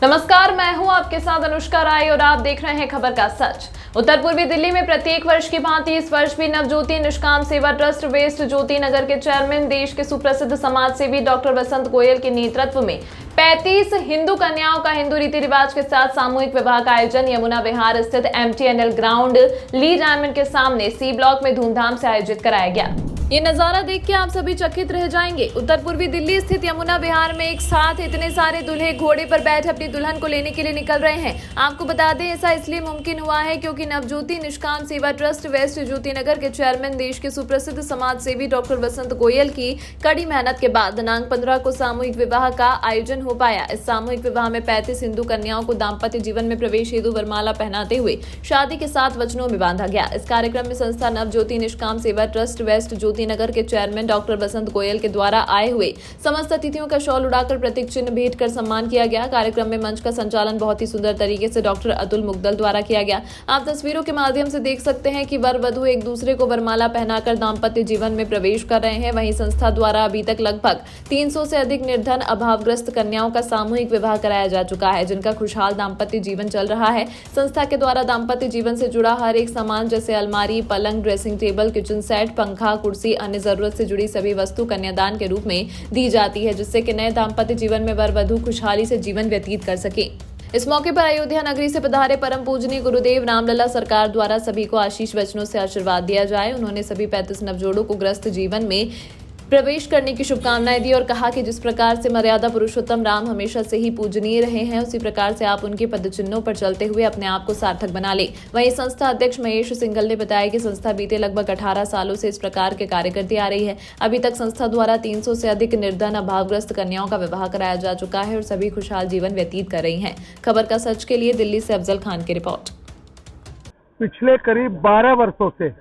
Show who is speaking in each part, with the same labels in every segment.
Speaker 1: नमस्कार, मैं हूं आपके साथ अनुष्का राय और आप देख रहे हैं खबर का सच। उत्तर पूर्वी दिल्ली में प्रत्येक वर्ष की भांति इस वर्ष भी नवज्योति निष्काम सेवा ट्रस्ट वेस्ट ज्योति नगर के चेयरमैन देश के सुप्रसिद्ध समाज सेवी डॉक्टर वसंत गोयल के नेतृत्व में 35 हिंदू कन्याओं का हिंदू रीति रिवाज के साथ सामूहिक विवाह का आयोजन यमुना विहार स्थित MTNL ग्राउंड ली डायमंड के सामने C ब्लॉक में धूमधाम से आयोजित कराया गया। ये नजारा देख के आप सभी चकित रह जाएंगे। उत्तर पूर्वी दिल्ली स्थित यमुना विहार में एक साथ इतने सारे दूल्हे घोड़े पर बैठ अपनी दुल्हन को लेने के लिए निकल रहे हैं। आपको बता दें, ऐसा इसलिए मुमकिन हुआ है क्योंकि नवज्योति निष्काम सेवा ट्रस्ट वेस्ट ज्योति नगर के चेयरमैन देश के सुप्रसिद्ध समाज सेवी डॉक्टर वसंत गोयल की कड़ी मेहनत के बाद दिनांक 15 को सामूहिक विवाह का आयोजन हो पाया। इस सामूहिक विवाह में 35 हिंदू कन्याओं को दाम्पत्य जीवन में प्रवेश हेतु वरमाला पहनाते हुए शादी के 7 वचनों में बांधा गया। इस कार्यक्रम में संस्था नवज्योति निष्काम सेवा ट्रस्ट वेस्ट ज्योति नगर के चेयरमैन डॉक्टर वसंत गोयल के द्वारा आए हुए समस्त अतिथियों का शॉल उड़ाकर प्रतीक चिन्ह भेंट कर सम्मान किया गया। कार्यक्रम में मंच का संचालन बहुत ही सुंदर तरीके से डॉक्टर अतुल मुगदल द्वारा किया गया। आप तस्वीरों के माध्यम से देख सकते हैं कि वर वधू एक दूसरे को वरमाला पहनाकर दाम्पत्य जीवन में प्रवेश कर रहे हैं। वहीं संस्था द्वारा अभी तक लगभग 300 से अधिक निर्धन अभावग्रस्त कन्याओं का सामूहिक विवाह कराया जा चुका है, जिनका खुशहाल दाम्पत्य जीवन चल रहा है। संस्था के द्वारा दाम्पत्य जीवन से जुड़ा हर एक सामान जैसे अलमारी, पलंग, ड्रेसिंग टेबल, किचन सेट, पंखा, कुर्सी, अन्य जरूरत से जुड़ी सभी वस्तु कन्यादान के रूप में दी जाती है, जिससे कि नए दाम्पत्य जीवन में वर वधू खुशहाली से जीवन व्यतीत कर सके। इस मौके पर अयोध्या नगरी से पधारे परम पूजनीय गुरुदेव रामलला सरकार द्वारा सभी को आशीष वचनों से आशीर्वाद दिया जाए। उन्होंने सभी 35 नवजोड़ों को ग्रस्त जीवन में प्रवेश करने की शुभकामनाएं दी और कहा कि जिस प्रकार से मर्यादा पुरुषोत्तम राम हमेशा से ही पूजनीय रहे हैं, उसी प्रकार से आप उनके पदचिन्हों पर चलते हुए अपने आप को सार्थक बना ले। वहीं संस्था अध्यक्ष महेश सिंघल ने बताया कि संस्था बीते लगभग 18 सालों से इस प्रकार के कार्य करती आ रही है। अभी तक संस्था द्वारा 300 से अधिक निर्धन अभावग्रस्त कन्याओं का विवाह कराया जा चुका है और सभी खुशहाल जीवन व्यतीत कर रही हैं। खबर का सच के लिए दिल्ली से अफजल खान की रिपोर्ट।
Speaker 2: पिछले करीब 12 वर्षों से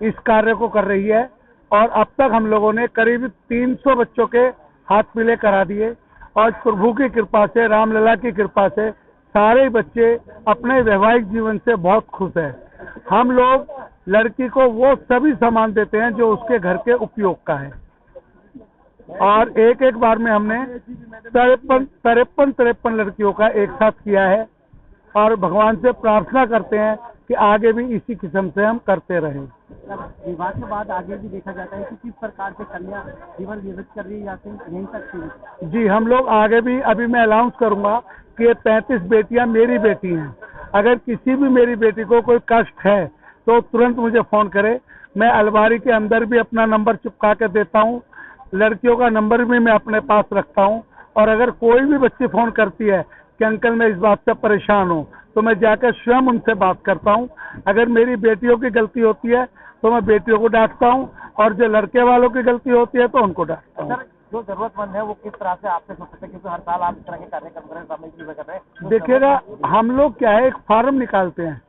Speaker 2: इस कार्य को कर रही है और अब तक हम लोगों ने करीब 300 बच्चों के हाथ पीले करा दिए और प्रभु की कृपा से, रामलला की कृपा से सारे बच्चे अपने वैवाहिक जीवन से बहुत खुश हैं। हम लोग लड़की को वो सभी सामान देते हैं जो उसके घर के उपयोग का है और एक बार में हमने 53 लड़कियों का एक साथ किया है और भगवान से प्रार्थना करते हैं कि आगे भी इसी किस्म से हम करते रहें।
Speaker 3: विवाह के बाद आगे भी देखा जाता है कि किस प्रकार से कन्या जीवन व्यतीत कर रही है या फिर यहीं तक
Speaker 2: जी, हम लोग आगे भी, अभी मैं अनाउंस करूंगा कि 35 बेटियां मेरी बेटी हैं। अगर किसी भी मेरी बेटी को कोई कष्ट है तो तुरंत मुझे फोन करे। मैं अलमारी के अंदर भी अपना नंबर चिपका के देता हूँ, लड़कियों का नंबर भी मैं अपने पास रखता हूँ और अगर कोई भी बच्ची फोन करती है कि अंकल मैं इस बात से परेशान हूँ तो मैं जाकर स्वयं उनसे बात करता हूँ। अगर मेरी बेटियों की गलती होती है तो मैं बेटियों को डांटता हूँ और जो लड़के वालों की गलती होती है तो उनको डांटता हूँ।
Speaker 3: जो जरूरतमंद है वो किस तरह से आपसे सोचते हैं, क्योंकि हर साल आप इस तरह के कार्यक्रम कर रहे हैं, सामूहिक कर रहे हैं।
Speaker 2: देखिएगा, हम लोग क्या है, एक फार्म निकालते हैं।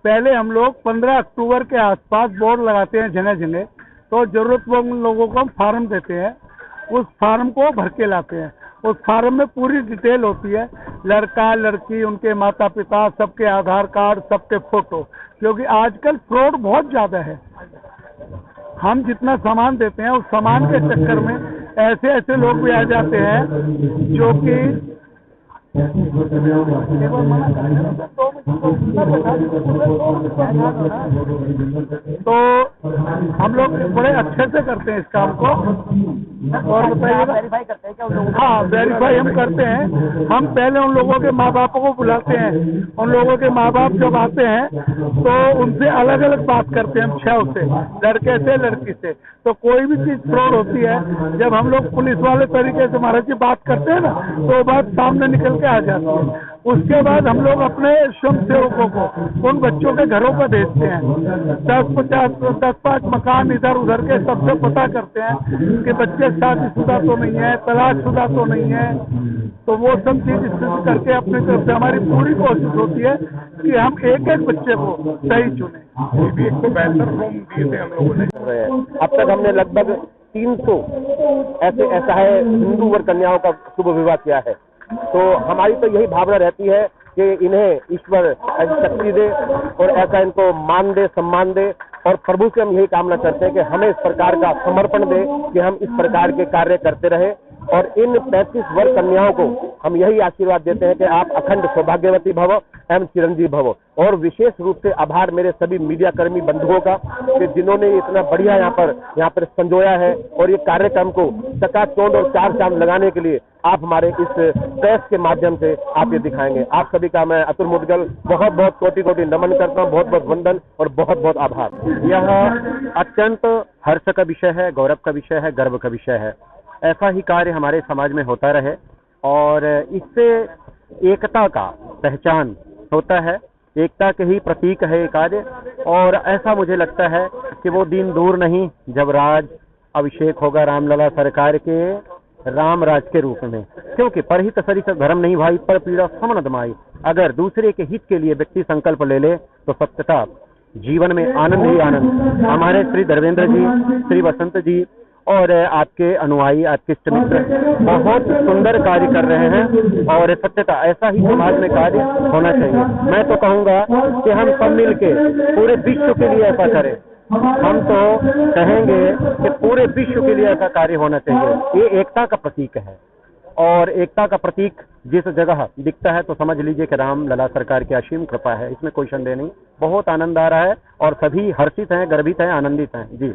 Speaker 2: पहले हम लोग 15 अक्टूबर के आसपास बोर्ड लगाते हैं जगह जगह, तो जरूरतमंद लोगों को हम फार्म देते हैं। उस फार्म को भर के लाते हैं। उस फार्म में पूरी डिटेल होती है, लड़का लड़की, उनके माता पिता, सबके आधार कार्ड, सबके फोटो, क्योंकि आजकल फ्रॉड बहुत ज्यादा है। हम जितना सामान देते हैं उस सामान के चक्कर में ऐसे लोग भी आ जाते हैं जो कि तो हम लोग बड़े अच्छे से करते हैं इस काम को। और बताइए,
Speaker 3: वेरीफाई करते हैं क्या उन लोगों को?
Speaker 2: हाँ, वेरीफाई हम करते हैं। हम पहले उन लोगों के माँ बापों को बुलाते हैं। उन लोगों के माँ बाप जब आते हैं तो उनसे अलग अलग बात करते हैं हम 6 से, लड़के से लड़की से। तो कोई भी चीज फ्रॉड होती है, जब हम लोग पुलिस वाले तरीके से महाराज जी बात करते हैं ना, तो बात सामने निकल के आ जाती है। उसके बाद हम लोग अपने स्वयं सेवकों को उन बच्चों के घरों पर भेजते हैं। 10-5 मकान इधर उधर के सबसे पता करते हैं कि बच्चे शादीशुदा तो नहीं है, तलाकशुदा तो नहीं है। तो वो सब चीज करके अपनी तरफ से हमारी पूरी कोशिश होती है कि हम एक बच्चे को सही चुने।
Speaker 4: ये भी 172 रूम दिए थे हम लोगों ने।
Speaker 5: अब तक हमने लगभग 300 ऐसा है हिंदू वर कन्याओं का शुभ विवाह किया है। तो हमारी तो यही भावना रहती है कि इन्हें ईश्वर ऐसी शक्ति दे और ऐसा इनको मान दे, सम्मान दे और प्रभु से हम यही कामना करते हैं कि हमें इस प्रकार का समर्पण दे कि हम इस प्रकार के कार्य करते रहें और इन 35 वर कन्याओं को हम यही आशीर्वाद देते हैं कि आप अखंड सौभाग्यवती भव एवं चिरंजीव भव। और विशेष रूप से आभार मेरे सभी मीडिया कर्मी बंधुओं का कि जिन्होंने इतना बढ़िया यहाँ पर संजोया है और ये कार्यक्रम को चकाचौंध और चार चांद लगाने के लिए आप हमारे इस प्रेस के माध्यम से आप ये दिखाएंगे। आप सभी का मैं अतुल मुदगल बहुत बहुत कोटि कोटि नमन करता हूँ, बहुत बहुत वंदन और बहुत बहुत आभार। यह अत्यंत हर्ष का विषय है, गौरव का विषय है, गर्व का विषय है। ऐसा ही कार्य हमारे समाज में होता रहे और इससे एकता का पहचान होता है, एकता के ही प्रतीक है ये कार्य। और ऐसा मुझे लगता है कि वो दिन दूर नहीं जब राज अभिषेक होगा रामलला सरकार के राम राज के रूप में, क्योंकि परहित सरिस धर्म नहीं भाई पर पीड़ा समन दमाई। अगर दूसरे के हित के लिए व्यक्ति संकल्प ले ले तो सत्यता जीवन में आनंद ही आनंद। हमारे श्री धर्मेंद्र जी, श्री वसंत जी और आपके अनुयायी, आपके इष्ट मित्र बहुत सुंदर कार्य कर रहे हैं और सत्यता ऐसा ही समाज में कार्य होना चाहिए। मैं तो कहूँगा कि हम सब मिलके पूरे विश्व के लिए ऐसा करें। हम तो कहेंगे कि पूरे विश्व के लिए ऐसा कार्य होना चाहिए। ये एकता का प्रतीक है और एकता का प्रतीक जिस जगह दिखता है तो समझ लीजिए कि राम लला सरकार की असीम कृपा है, इसमें कोई संदेह नहीं। बहुत आनंद आ रहा है और सभी हर्षित हैं, गर्वित हैं, आनंदित हैं। जी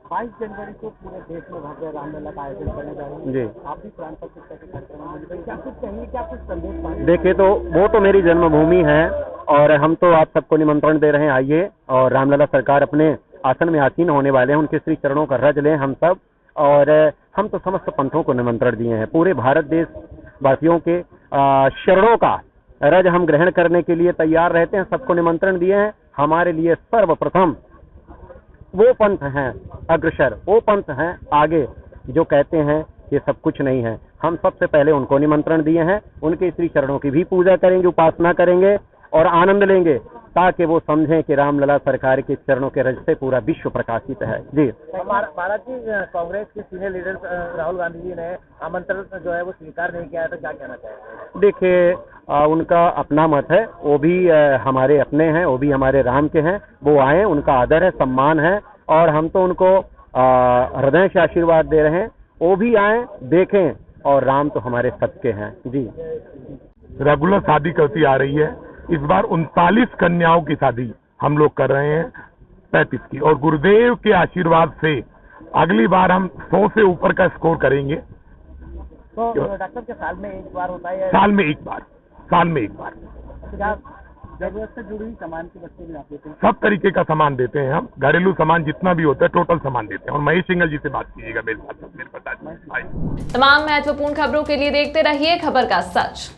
Speaker 3: 22 जनवरी को पूरे देश में भव्य रामलला का आयोजन करने जा रहे हैं।
Speaker 5: जी
Speaker 3: आप भी प्राण प्रतिष्ठा के कार्यक्रम में क्या कुछ कहेंगे, क्या कुछ संदेश पाएंगे?
Speaker 5: देखिए, तो वो तो मेरी जन्मभूमि है और हम तो आप सबको निमंत्रण दे रहे हैं, आइए। और रामलला सरकार अपने आसन में आसीन होने वाले हैं, उनके श्री चरणों का रज लें हम सब। और हम तो समस्त पंथों को निमंत्रण दिए हैं, पूरे भारत देश वासियों के शरणों का रज हम ग्रहण करने के लिए तैयार रहते हैं, सबको निमंत्रण दिए हैं। हमारे लिए सर्वप्रथम वो पंथ हैं अग्रसर, वो पंथ हैं आगे जो कहते हैं ये सब कुछ नहीं है। हम सबसे पहले उनको निमंत्रण दिए हैं, उनके श्री चरणों की भी पूजा करेंगे, उपासना करेंगे और आनंद लेंगे, ताकि वो समझें कि रामलला सरकार के चरणों के रज से पूरा विश्व प्रकाशित है। जी
Speaker 3: महाराज जी, कांग्रेस के सीनियर लीडर राहुल गांधी जी ने आमंत्रण जो है वो स्वीकार नहीं किया है, तो क्या कहना चाहेंगे?
Speaker 5: देखिए, उनका अपना मत है, वो भी हमारे अपने हैं, वो भी हमारे राम के हैं। वो आए, उनका आदर है, सम्मान है और हम तो उनको हृदय से आशीर्वाद दे रहे हैं। वो भी आए, देखें, और राम तो हमारे सबके हैं। जी
Speaker 4: रेगुलर शादी करती आ रही है। इस बार 39 कन्याओं की शादी हम लोग कर रहे हैं, 35 की, और गुरुदेव के आशीर्वाद से अगली बार हम 100 से ऊपर का स्कोर करेंगे।
Speaker 3: तो डॉक्टर के साल में एक बार होता है?
Speaker 4: साल में एक बार।
Speaker 3: क्या जरूरत से जुड़ी हुई सामान की वस्तु भी आप देते हैं?
Speaker 4: सब तरीके का सामान देते हैं हम, घरेलू सामान जितना भी होता है टोटल सामान देते हैं। और महेश सिंघल जी से बात कीजिएगा मेरे साथ, मेरे बता।
Speaker 1: तमाम महत्वपूर्ण खबरों के लिए देखते रहिए खबर का सच।